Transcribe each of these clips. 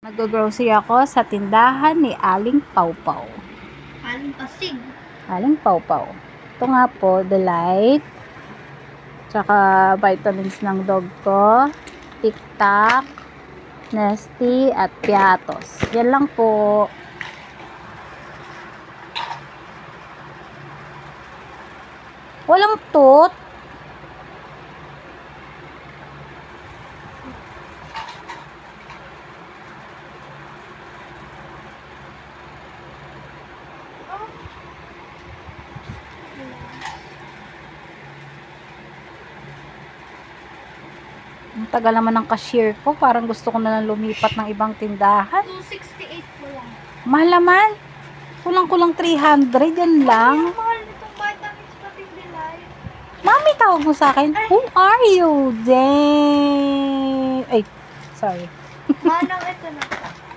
Nag-grocery ako sa tindahan ni Aling Pawpaw. Aling Pasig. Aling Pawpaw. Ito nga po, Delight. Tsaka vitamins ng dog ko. Tic-Tac, Nesty, at Piatos. Yan lang po. Walang tooth. Ang tagal naman ng cashier ko. Parang gusto ko na lang lumipat ng ibang tindahan. 268 mo lang. Mahal naman. Kulang-kulang 300. Yan lang. Ang mahal nitong vitamins pati Delight. Mami, tawag mo sa akin. Who are you? Dang. Ay, sorry. Manang ito na.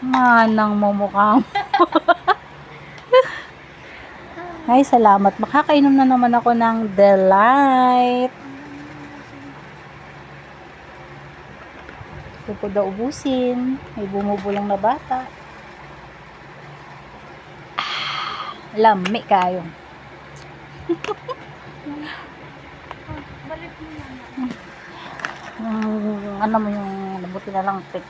Manang mumukha mo. Ay, salamat. Makakainom na naman ako ng Delight. Ito po daw ubusin. May bumubulang na bata. Lami kayo. Balik mo na. Ano mo yung nabuti na lang. Tik.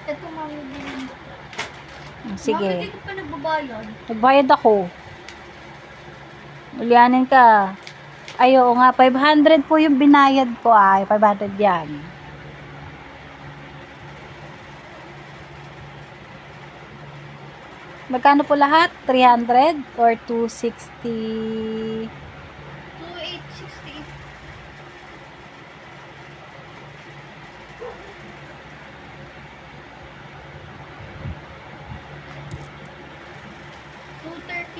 Ito mami din. Sige. Mami, hindi ko pa nagbabayad. Nagbayad ako. Ulianin ka. Ay, oo nga. 500 po yung binayad ko. 500 yan. Magkano po lahat? 300 or 260? 2868.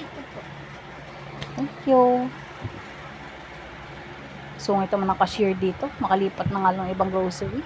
Po. Thank you. Sungit naman ang cashier dito. Makalipat na nga lang ibang grocery.